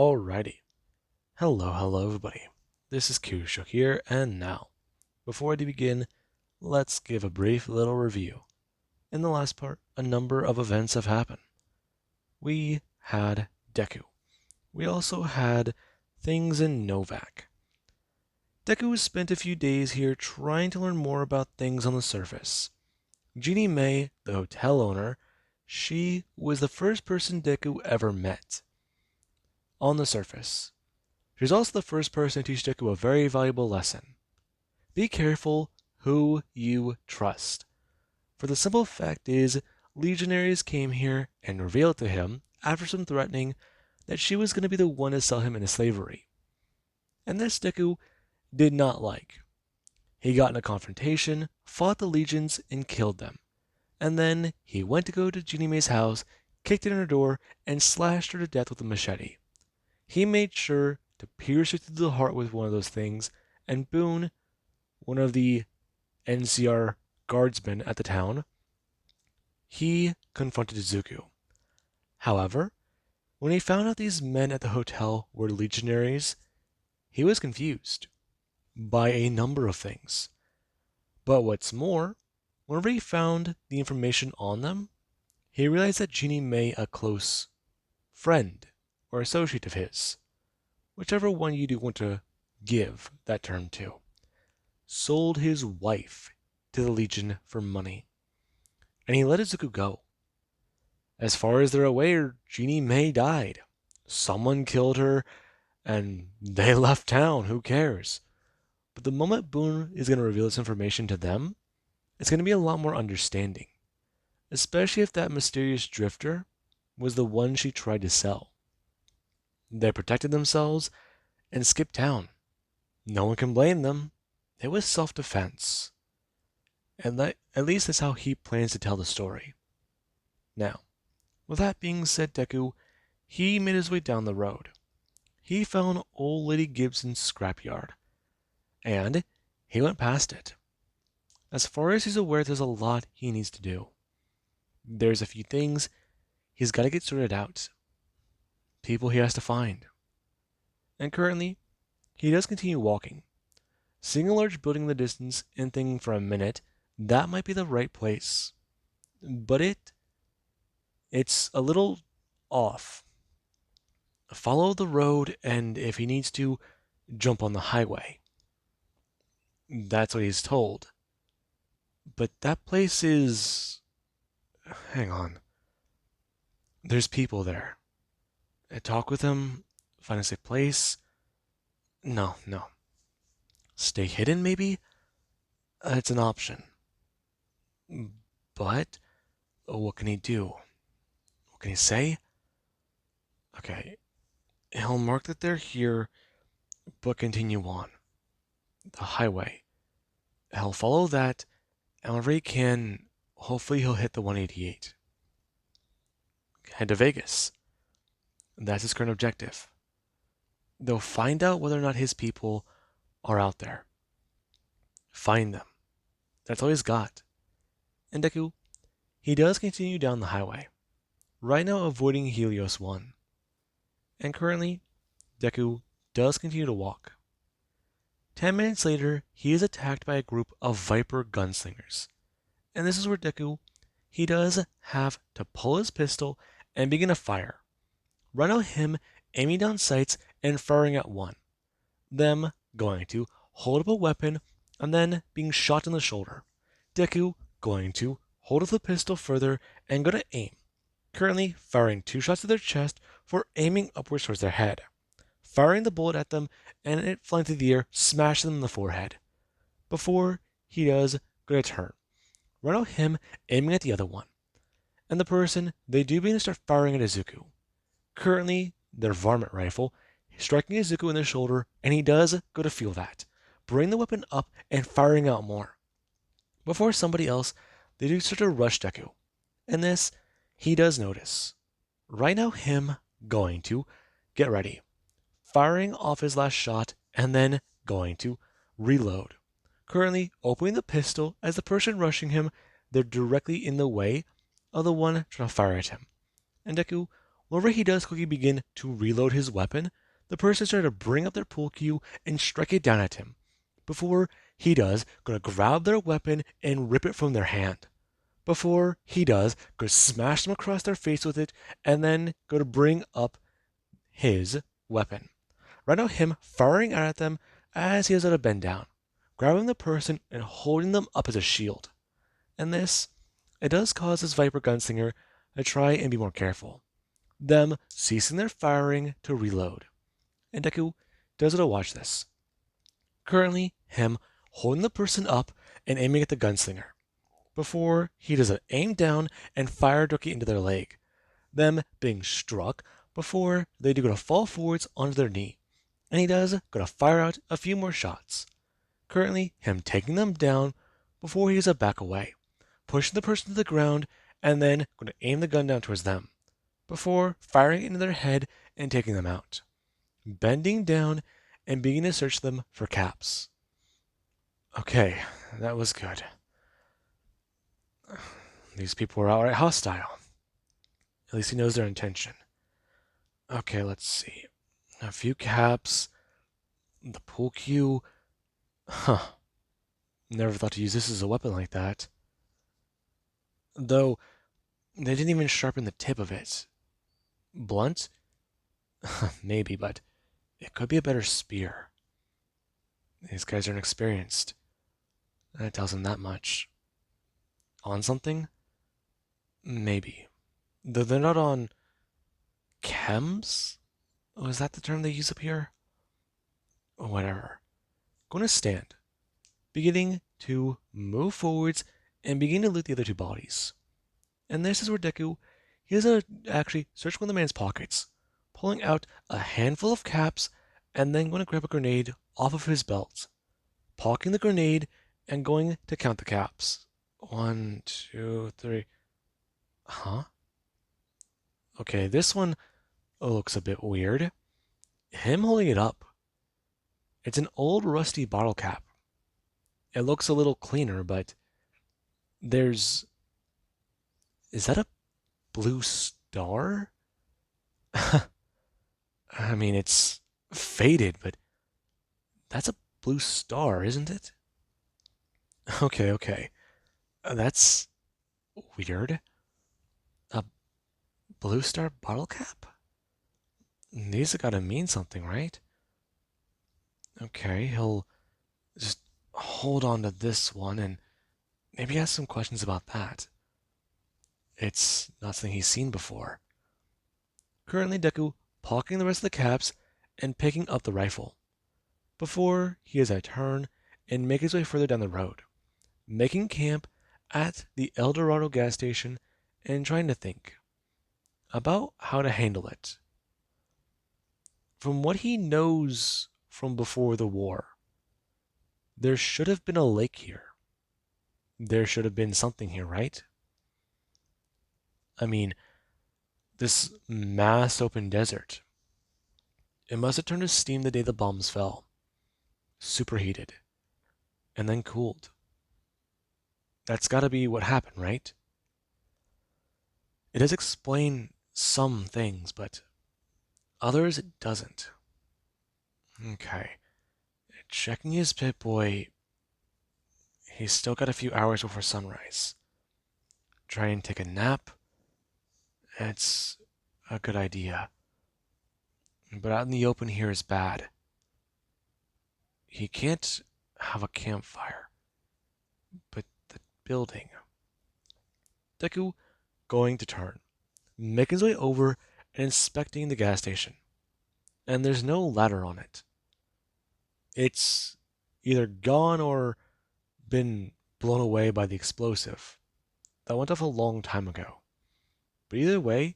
Alrighty. Hello everybody. This is Kyusho here, and now, before we begin, let's give a brief little review. In the last part, a number of events have happened. We had Deku. We also had things in Novak. Deku spent a few days here trying to learn more about things on the surface. Jeannie May, the hotel owner, she was the first person Deku ever met. On the surface. She was also the first person to teach Deku a very valuable lesson. Be careful who you trust. For the simple fact is, legionaries came here and revealed to him, after some threatening, that she was going to be the one to sell him into slavery. And this Deku did not like. He got in a confrontation, fought the legions, and killed them. And then he went to go to Jeannie Mei's house, kicked in her door, and slashed her to death with a machete. He made sure to pierce her through the heart with one of those things, and Boone, one of the NCR guardsmen at the town, he confronted Izuku. However, when he found out these men at the hotel were legionaries, he was confused by a number of things. But what's more, whenever he found the information on them, he realized that Jeannie Mei, a close friend or associate of his, whichever one you do want to give that term to, sold his wife to the Legion for money. And he let Izuku go. As far as they're aware, Jeannie Mei died. Someone killed her, and they left town. Who cares? But the moment Boone is going to reveal this information to them, it's going to be a lot more understanding. Especially if that mysterious drifter was the one she tried to sell. They protected themselves and skipped town. No one can blame them. It was self-defense. And that, at least that's how he plans to tell the story. Now, with that being said, Deku, he made his way down the road. He found Old Lady Gibson's scrapyard. And he went past it. As far as he's aware, there's a lot he needs to do. There's a few things he's got to get sorted out. People he has to find. And currently, he does continue walking. Seeing a large building in the distance and thinking for a minute, that might be the right place. But it's a little off. Follow the road, and if he needs to, jump on the highway. That's what he's told. But that place is... Hang on. There's people there. Talk with them, find a safe place. No. Stay hidden, maybe? It's an option. But, what can he do? What can he say? Okay, he'll mark that they're here, but continue on. The highway. He'll follow that, and whenever he can, hopefully he'll hit the 188. Head to Vegas. That's his current objective. They'll find out whether or not his people are out there. Find them. That's all he's got. And Deku, he does continue down the highway. Right now avoiding Helios 1. And currently, Deku does continue to walk. 10 minutes later, he is attacked by a group of Viper gunslingers. And this is where Deku, he does have to pull his pistol and begin to fire. Right now him aiming down sights and firing at one. Them going to hold up a weapon and then being shot in the shoulder. Deku going to hold up the pistol further and go to aim. Currently firing 2 shots to their chest for aiming upwards towards their head. Firing the bullet at them and it flying through the air, smashing them in the forehead. Before he does go to turn. Right now him aiming at the other one. And the person, they do begin to start firing at Izuku. Currently, their varmint rifle, striking Izuku in the shoulder, and he does go to feel that. Bring the weapon up and firing out more. Before somebody else, they do start to rush Deku. And this, he does notice. Right now him going to get ready. Firing off his last shot, and then going to reload. Currently opening the pistol as the person rushing him, they're directly in the way of the one trying to fire at him. And Deku, Whenever he does quickly begin to reload his weapon, the person starts to bring up their pool cue and strike it down at him. Before he does, gonna grab their weapon and rip it from their hand. Before he does, go smash them across their face with it, and then go to bring up his weapon. Right now, him firing at them as he has to bend down, grabbing the person and holding them up as a shield. And this, it does cause this Viper Gunslinger to try and be more careful. Them ceasing their firing to reload. And Deku does it to watch this. Currently, him holding the person up and aiming at the gunslinger. Before he does an aim down and fire directly into their leg. Them being struck before they do go to fall forwards onto their knee. And he does go to fire out a few more shots. Currently, him taking them down before he does a back away, pushing the person to the ground, and then going to aim the gun down towards them, before firing into their head and taking them out. Bending down and beginning to search them for caps. Okay, that was good. These people were outright hostile. At least he knows their intention. Okay, let's see. A few caps. The pool cue. Huh. Never thought to use this as a weapon like that. Though, they didn't even sharpen the tip of it. Blunt? Maybe, but it could be a better spear. These guys are inexperienced. That tells them that much. On something? Maybe. Though they're not on chems? Oh, is that the term they use up here? Or whatever. Going to stand. Beginning to move forwards and begin to loot the other two bodies. And this is where Deku, he has to actually search one of the man's pockets, pulling out a handful of caps and then going to grab a grenade off of his belt, pocketing the grenade and going to count the caps. 1, 2, 3. Huh? Okay, this one looks a bit weird. Him holding it up. It's an old rusty bottle cap. It looks a little cleaner, but there's... Is that a blue star? I mean, it's faded, but that's a blue star, isn't it? Okay. That's weird. A blue star bottle cap? These have got to mean something, right? Okay, he'll just hold on to this one and maybe ask some questions about that. It's not something he's seen before. Currently, Deku pocketing the rest of the caps and picking up the rifle. Before he has a turn and make his way further down the road, making camp at the El Dorado gas station and trying to think about how to handle it. From what he knows from before the war, there should have been a lake here. There should have been something here, right? I mean, this mass open desert. It must have turned to steam the day the bombs fell. Superheated. And then cooled. That's gotta be what happened, right? It does explain some things, but others it doesn't. Okay. Checking his Pip-Boy. He's still got a few hours before sunrise. Try and take a nap. It's a good idea. But out in the open here is bad. He can't have a campfire. But the building. Deku going to turn, making his way over and inspecting the gas station. And there's no ladder on it. It's either gone or been blown away by the explosive that went off a long time ago. But either way,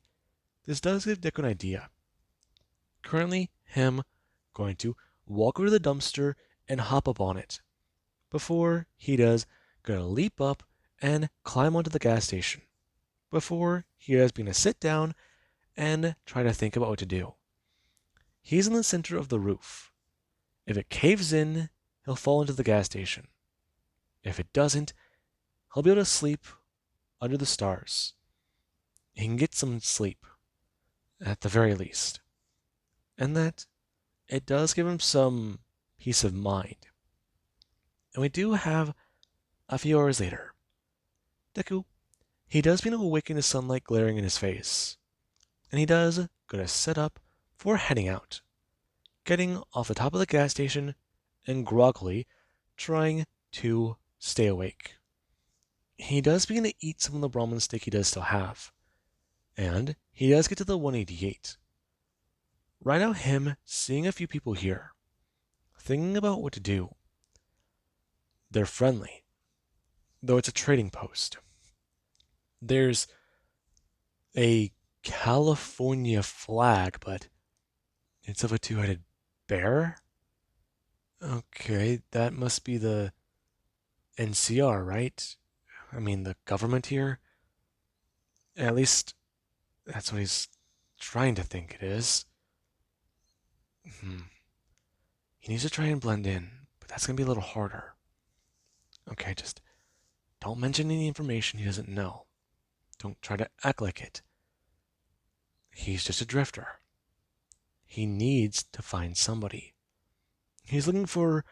this does give Deku an idea. Currently, him going to walk over to the dumpster and hop up on it. Before he does, gonna leap up and climb onto the gas station. Before he is going to sit down and try to think about what to do. He's in the center of the roof. If it caves in, he'll fall into the gas station. If it doesn't, he'll be able to sleep under the stars. He can get some sleep. at the very least. And that it does give him some peace of mind. And we do have a few hours later. Deku, he does begin to awaken to sunlight glaring in his face. And he does go to set up for heading out, getting off the top of the gas station and groggily trying to stay awake. He does begin to eat some of the ramen steak he does still have, and he does get to the 188. Right now, him seeing a few people here, thinking about what to do. They're friendly, though it's a trading post. There's a California flag, but it's of a two-headed bear? Okay, that must be the NCR, right? I mean, the government here? At least that's what he's trying to think it is. Hmm. He needs to try and blend in, but that's going to be a little harder. Okay, just don't mention any information he doesn't know. Don't try to act like it. He's just a drifter. He needs to find somebody. He's looking for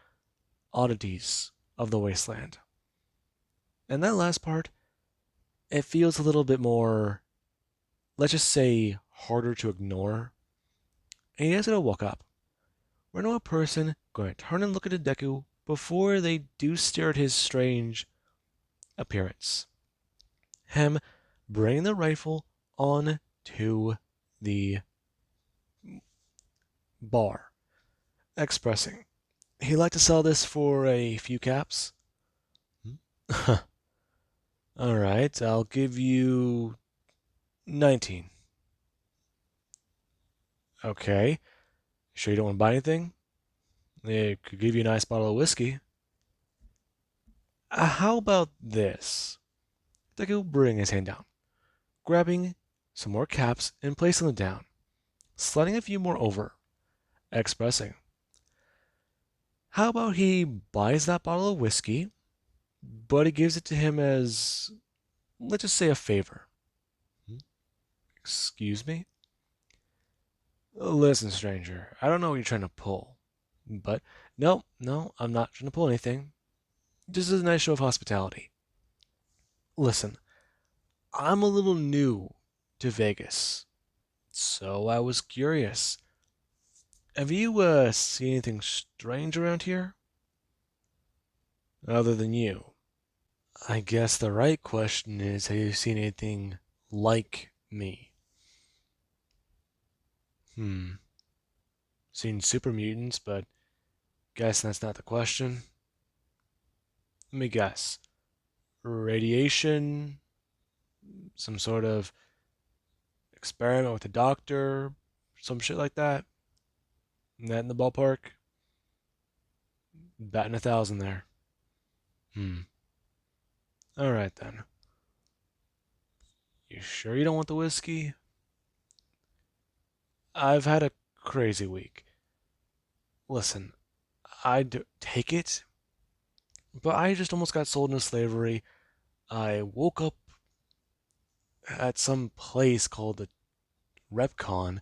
oddities of the wasteland. And that last part, it feels a little bit more, let's just say, harder to ignore. And he has to walk up. We're now a person going to turn and look at a Deku before they do stare at his strange appearance. Him bringing the rifle on to the bar, expressing he'd like to sell this for a few caps. All right, I'll give you 19. Okay, sure you don't want to buy anything? They could give you a nice bottle of whiskey. How about this? Deku bring his hand down, grabbing some more caps and placing them down, sliding a few more over, expressing. How about he buys that bottle of whiskey, but he gives it to him as, let's just say, a favor? Excuse me? Listen, stranger, I don't know what you're trying to pull, but no, I'm not trying to pull anything. Just as a nice show of hospitality. Listen, I'm a little new to Vegas, so I was curious. Have you seen anything strange around here? Other than you? I guess the right question is, have you seen anything like me? Hmm. Seen super mutants, but guess that's not the question. Let me guess. Radiation? Some sort of experiment with a doctor? Some shit like that? That in the ballpark? Batting 1,000 there. Hmm. Alright then. You sure you don't want the whiskey? I've had a crazy week. Listen, I'd take it, but I just almost got sold into slavery. I woke up at some place called the Repcon.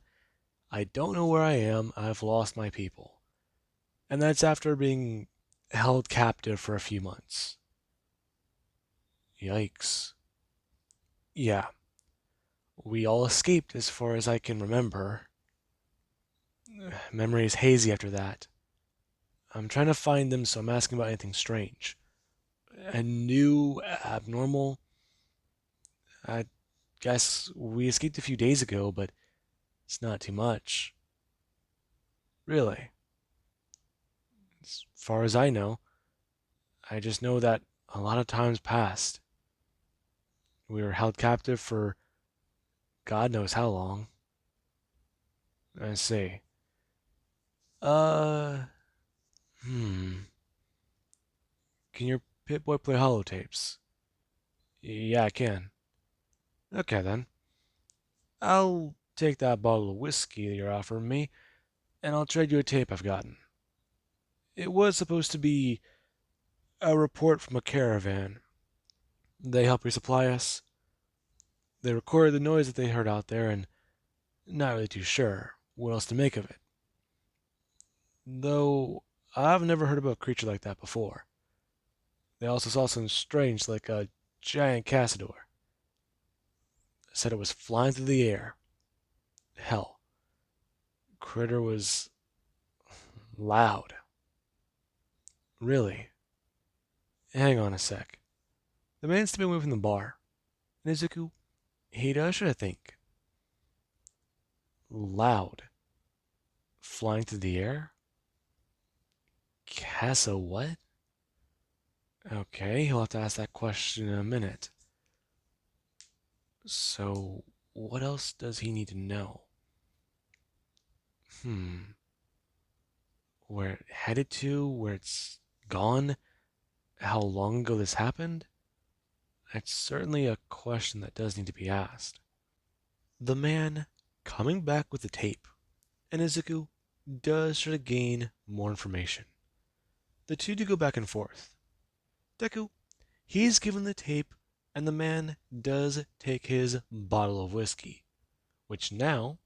I don't know where I am. I've lost my people. And that's after being held captive for a few months. Yikes. Yeah, we all escaped as far as I can remember. Memory is hazy after that. I'm trying to find them, so I'm asking about anything strange. A new, abnormal. I guess we escaped a few days ago, but it's not too much. Really. As far as I know, I just know that a lot of times passed. We were held captive for God knows how long. I see. Uh, hmm. Can your Pit-Boy play holotapes? Yeah, I can. Okay then. I'll take that bottle of whiskey that you're offering me, and I'll trade you a tape I've gotten. It was supposed to be a report from a caravan. They helped resupply us. They recorded the noise that they heard out there, and not really too sure what else to make of it. Though I've never heard about a creature like that before. They also saw something strange like a giant Cassador. Said it was flying through the air. Hell, critter was loud. Really? Hang on a sec. The man's still away from the bar. Nizuku, he does should I think. Loud. Flying through the air? Casa what? Okay, he'll have to ask that question in a minute. So, what else does he need to know? Hmm. Where it headed to? Where it's gone? How long ago this happened? It's certainly a question that does need to be asked. The man coming back with the tape, and Izuku does try to gain more information. The two do go back and forth. Deku, he's given the tape, and the man does take his bottle of whiskey, which now,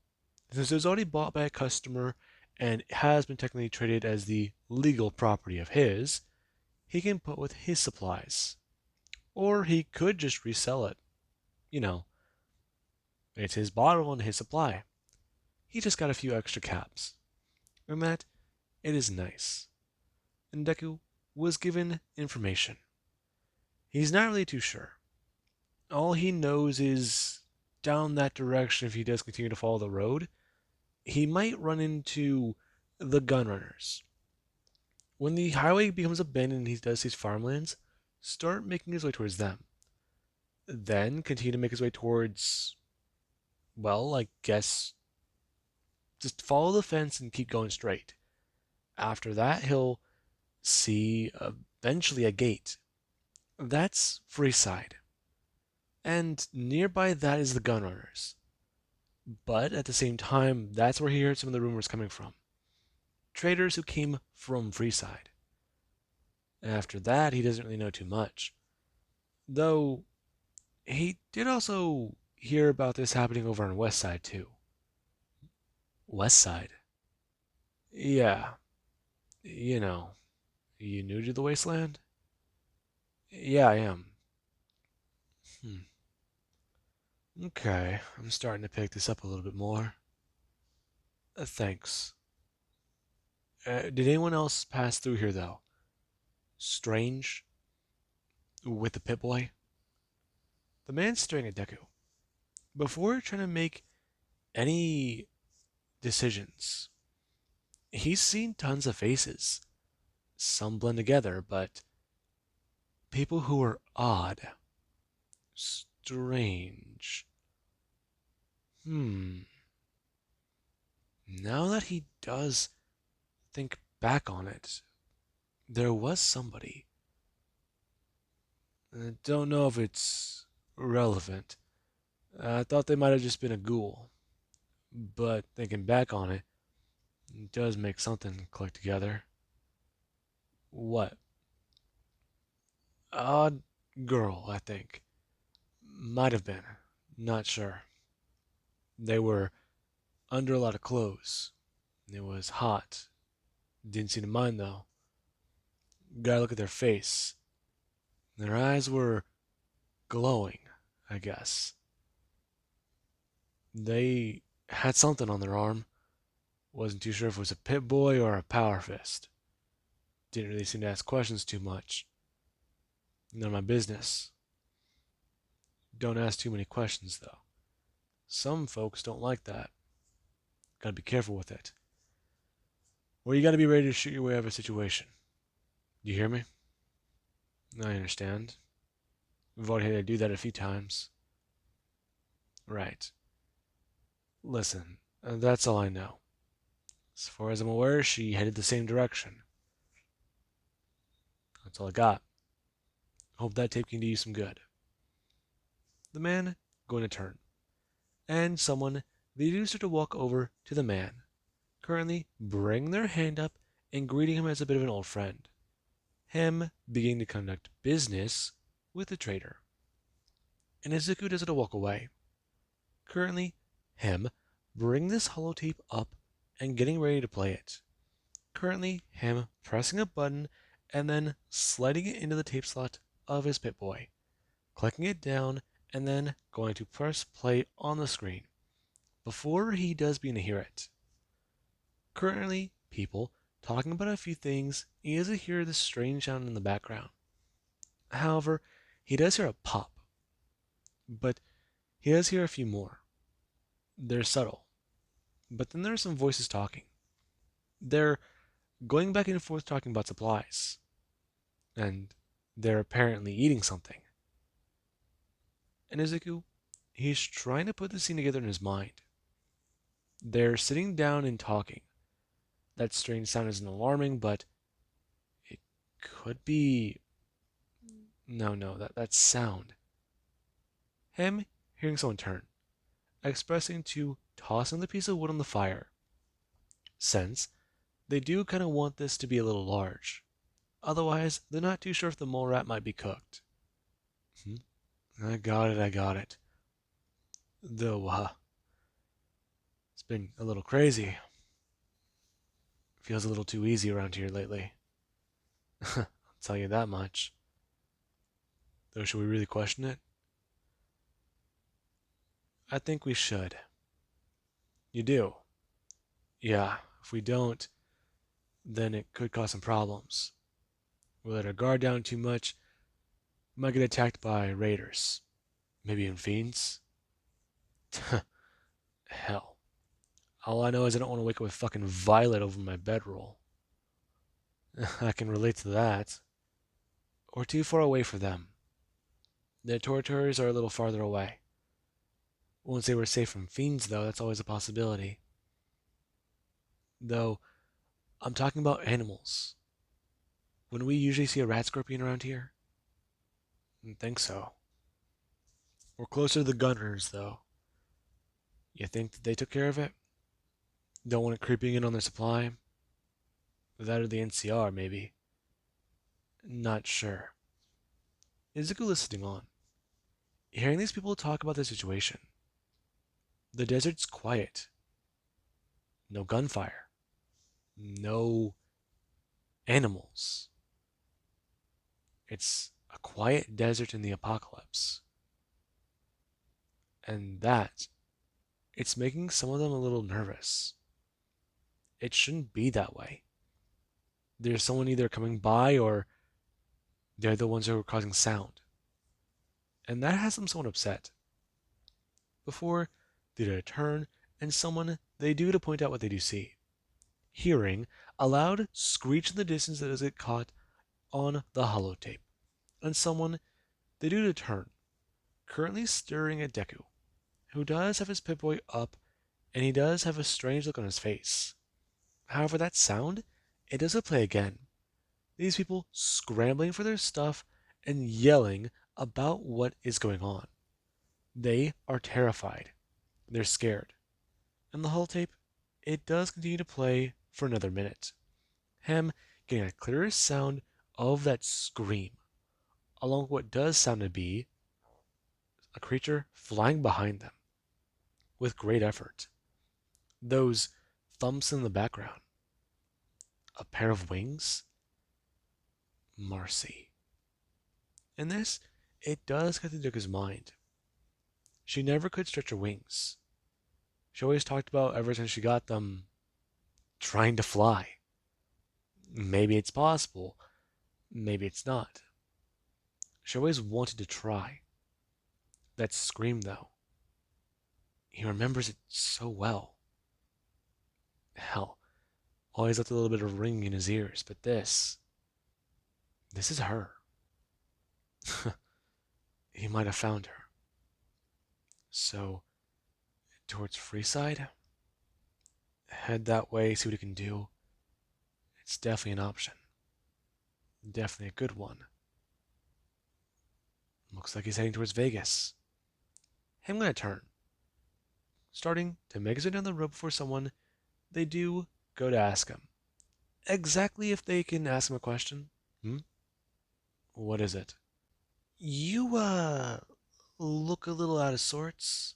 since it was already bought by a customer and has been technically traded as the legal property of his, he can put with his supplies. Or he could just resell it. You know, it's his bottle and his supply. He just got a few extra caps. And that, it is nice. And Deku was given information. He's not really too sure. All he knows is down that direction, if he does continue to follow the road, he might run into the gunrunners. When the highway becomes abandoned and he does these farmlands, start making his way towards them. Then continue to make his way towards, well, I guess, just follow the fence and keep going straight. After that, he'll see eventually a gate. That's Freeside. And nearby that is the gunrunners. But at the same time, that's where he heard some of the rumors coming from. Traders who came from Freeside. After that, he doesn't really know too much. Though, he did also hear about this happening over on West Side, too. West Side? Yeah, you know. You new to the wasteland? Yeah, I am. Hmm. Okay, I'm starting to pick this up a little bit more. Thanks. Did anyone else pass through here, though? Strange? With the pit boy? The man's staring at Deku. Before trying to make any decisions, he's seen tons of faces. Some blend together, but people who are odd. Strange. Hmm. Now that he does think back on it, there was somebody. I don't know if it's relevant. I thought they might have just been a ghoul, but thinking back on it, it does make something click together. What? Odd girl, I think. Might have been. Not sure. They were under a lot of clothes. It was hot. Didn't seem to mind though. Gotta look at their face. Their eyes were glowing, I guess. They had something on their arm. Wasn't too sure if it was a pit boy or a power fist. Didn't really seem to ask questions too much. None of my business. Don't ask too many questions, though. Some folks don't like that. Gotta be careful with it. Or you gotta be ready to shoot your way out of a situation. You hear me? I understand. We've already had to do that a few times. Right. Listen, that's all I know. As far as I'm aware, she headed the same direction. That's all I got. Hope that tape can do you some good. The man going to turn. And someone, they do start to walk over to the man, currently bring their hand up and greeting him as a bit of an old friend. Him beginning to conduct business with the trader. And Izuku does it to walk away. Currently, him bring this holotape up and getting ready to play it. Currently, him pressing a button and then sliding it into the tape slot of his Pip-Boy, clicking it down, and then going to press play on the screen. Before he does begin to hear it, currently, people talking about a few things, he doesn't hear this strange sound in the background. However, he does hear a pop, but he does hear a few more. They're subtle, but then there are some voices talking. They're going back and forth talking about supplies, and they're apparently eating something. And Izuku, he's trying to put the scene together in his mind. They're sitting down and talking. That strange sound isn't alarming, but it could be. No, that's sound. Him hearing someone turn, expressing to tossing the piece of wood on the fire, since they do kind of want this to be a little large. Otherwise, they're not too sure if the mole rat might be cooked. Hmm? I got it. Though, it's been a little crazy. Feels a little too easy around here lately. I'll tell you that much. Though, should we really question it? I think we should. You do? Yeah, if we don't, then it could cause some problems. We let our guard down too much, we might get attacked by raiders. Maybe even fiends? Hell. All I know is I don't want to wake up with fucking Violet over my bedroll. I can relate to that. Or too far away for them. Their torturers are a little farther away. Once they were safe from fiends, though, that's always a possibility. Though, I'm talking about animals. When we usually see a rat scorpion around here? I don't think so. We're closer to the gunners, though. You think that they took care of it? Don't want it creeping in on their supply? That or the NCR, maybe. Not sure. Izuku listening on, hearing these people talk about the situation. The desert's quiet. No gunfire. No animals. It's a quiet desert in the apocalypse. And that, it's making some of them a little nervous. It shouldn't be that way. There's someone either coming by or they're the ones who are causing sound. And that has them somewhat upset. Before they do a turn, and someone they do to point out what they do see. Hearing a loud screech in the distance that is get caught on the holotape. And someone they do to turn, currently staring at Deku, who does have his Pip-Boy up, and he does have a strange look on his face. However, that sound, it doesn't play again. These people scrambling for their stuff and yelling about what is going on. They are terrified. They're scared. And the holotape, it does continue to play for another minute. Him getting a clearer sound of that scream, along with what does sound to be a creature flying behind them with great effort. Those thumps in the background. A pair of wings? Marcy. In this, it does get to Deku's mind. She never could stretch her wings. She always talked about, ever since she got them, trying to fly. Maybe it's possible, maybe it's not. She always wanted to try. That scream, though. He remembers it so well. Hell, always left a little bit of ringing in his ears, but this is her. He might have found her. So, towards Freeside? Head that way, see what he can do. It's definitely an option. Definitely a good one. Looks like he's heading towards Vegas. I'm gonna turn. Starting to make his way down the road before someone, they do go to ask him. Exactly if they can ask him a question. Hmm? What is it? You, look a little out of sorts.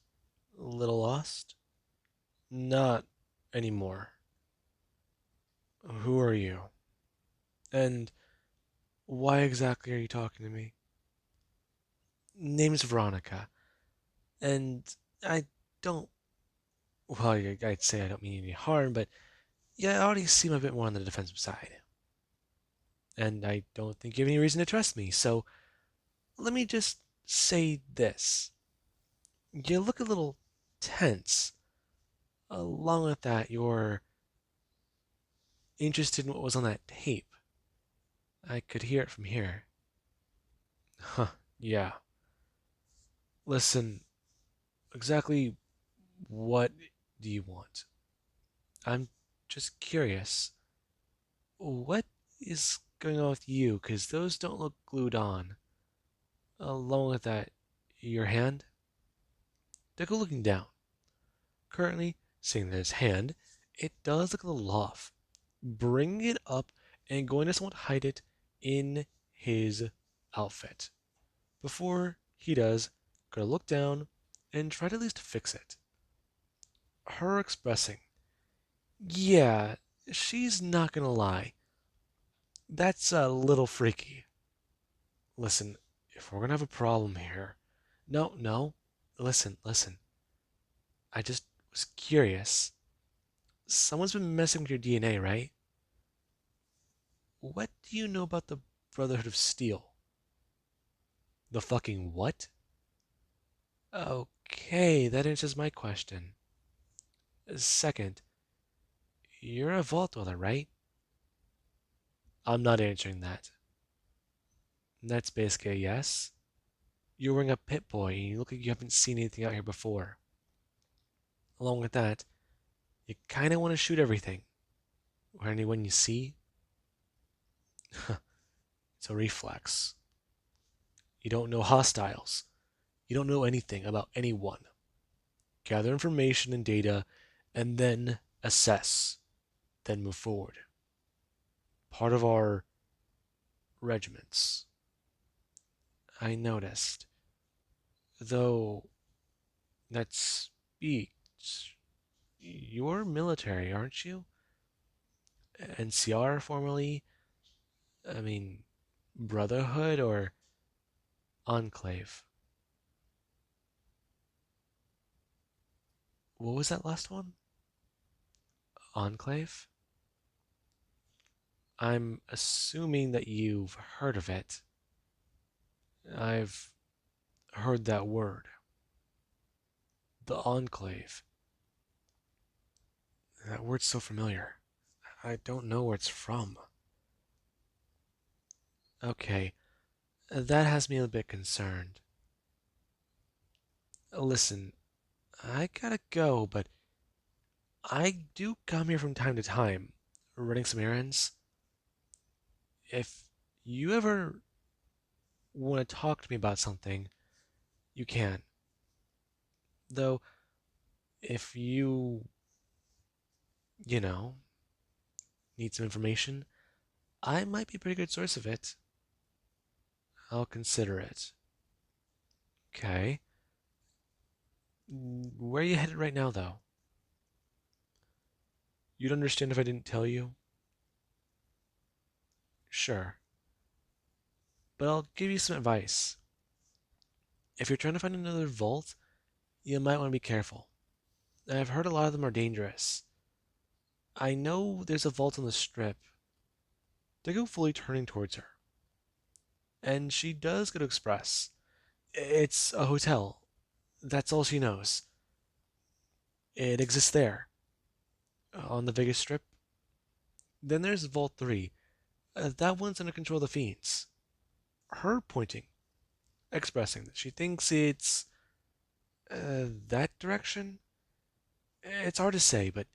A little lost. Not anymore. Who are you? And why exactly are you talking to me? Name's Veronica, and I don't. Well, I'd say I don't mean any harm, but yeah, I already seem a bit more on the defensive side. And I don't think you have any reason to trust me, so let me just say this. You look a little tense. Along with that, you're interested in what was on that tape. I could hear it from here. Huh, yeah. Listen, exactly what do you want? I'm just curious. What is going on with you? Because those don't look glued on. Along with that, your hand? Deku looking down. Currently, seeing that his hand, it does look a little off. Bringing it up and going to somewhat hide it in his outfit. Before he does, gonna look down and try to at least fix it. Her expressing, yeah, she's not gonna lie. That's a little freaky. Listen, if we're gonna have a problem here. No, no. Listen. I just was curious. Someone's been messing with your DNA, right? What do you know about the Brotherhood of Steel? The fucking what? Okay, that answers my question. Second, you're a vault dweller, right? I'm not answering that. That's basically a yes. You're wearing a Pit Boy and you look like you haven't seen anything out here before. Along with that, you kinda want to shoot everything. Or anyone you see. It's a reflex. You don't know hostiles. You don't know anything about anyone. Gather information and data, and then assess. Then move forward. Part of our regiments. I noticed. Though, that's speaks. You're military, aren't you? NCR formerly? I mean, Brotherhood or Enclave? What was that last one? Enclave? I'm assuming that you've heard of it. I've heard that word. The Enclave. That word's so familiar. I don't know where it's from. Okay, that has me a bit concerned. Listen, I gotta go, but I do come here from time to time, running some errands. If you ever want to talk to me about something, you can. Though, if you know, need some information, I might be a pretty good source of it. I'll consider it. Okay. Where are you headed right now, though? You'd understand if I didn't tell you? Sure. But I'll give you some advice. If you're trying to find another vault, you might want to be careful. I've heard a lot of them are dangerous. I know there's a vault on the strip. They go fully turning towards her. And she does go to express. It's a hotel. That's all she knows. It exists there, on the Vegas Strip. Then there's Vault 3. That one's under control of the Fiends. Her pointing, expressing that she thinks it's that direction. It's hard to say, but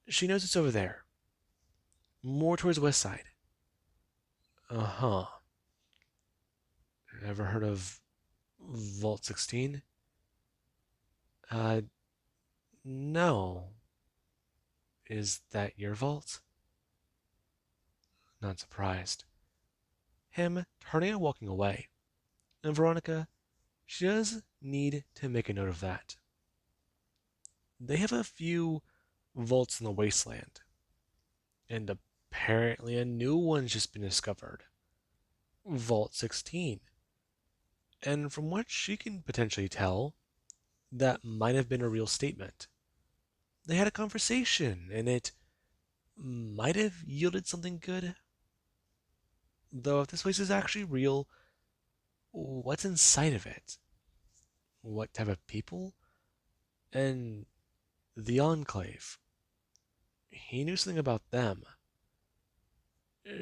she knows it's over there, more towards the west side. Uh huh. Ever heard of Vault 16? Uh, no. Is that your vault? Not surprised. Him turning and walking away. And Veronica, she does need to make a note of that. they have a few vaults in the wasteland, and apparently a new one's just been discovered. Vault 16. And from what she can potentially tell, that might have been a real statement. They had a conversation, and it might have yielded something good. Though, if this place is actually real, what's inside of it? What type of people? And the Enclave. He knew something about them.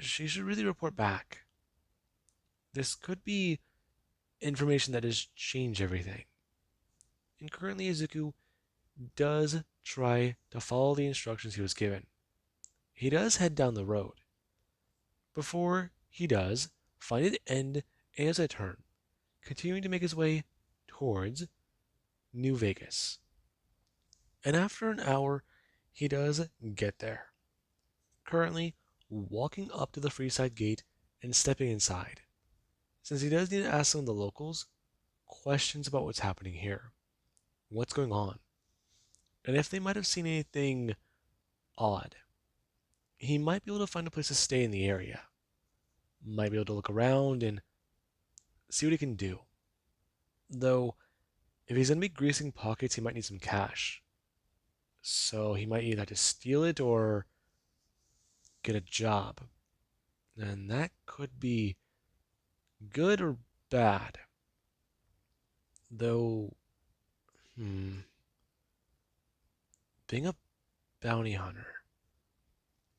She should really report back. This could be information that does change everything. And currently, Izuku does try to follow the instructions he was given. He does head down the road. Before he does, find an end as a turn, continuing to make his way towards New Vegas. And after an hour, he does get there. Currently, walking up to the Freeside gate and stepping inside, since he does need to ask some of the locals questions about what's happening here, what's going on, and if they might have seen anything odd. He might be able to find a place to stay in the area, might be able to look around and see what he can do. Though, if he's going to be greasing pockets, he might need some cash. So he might either have to steal it or get a job. And that could be good or bad. Though, being a bounty hunter,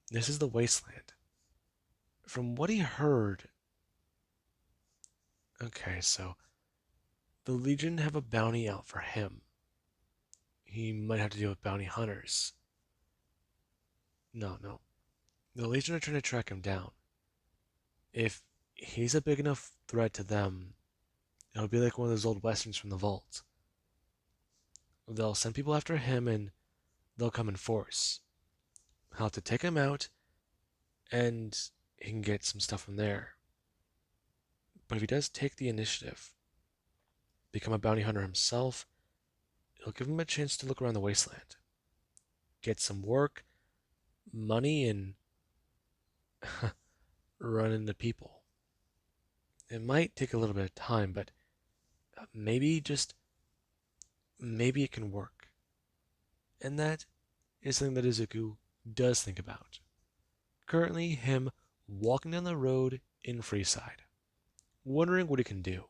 this is the wasteland. From what he heard, okay, so the Legion have a bounty out for him. He might have to deal with bounty hunters. No. The Legion are trying to track him down. If he's a big enough threat to them, it'll be like one of those old westerns from the vault. They'll send people after him and they'll come in force. I'll have to take him out and he can get some stuff from there. But if he does take the initiative, become a bounty hunter himself, it'll give him a chance to look around the wasteland, get some work, money, and run into people. It might take a little bit of time, but maybe it can work. And that is something that Izuku does think about. Currently, him walking down the road in Freeside, wondering what he can do.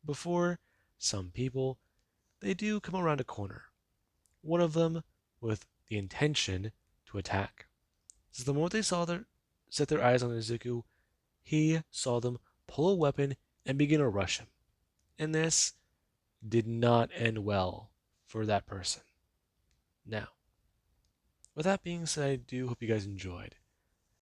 Before, some people, they do come around a corner. One of them with the intention to attack. So the moment they set their eyes on Izuku, he saw them pull a weapon and begin to rush him. And this did not end well for that person. Now, with that being said, I do hope you guys enjoyed.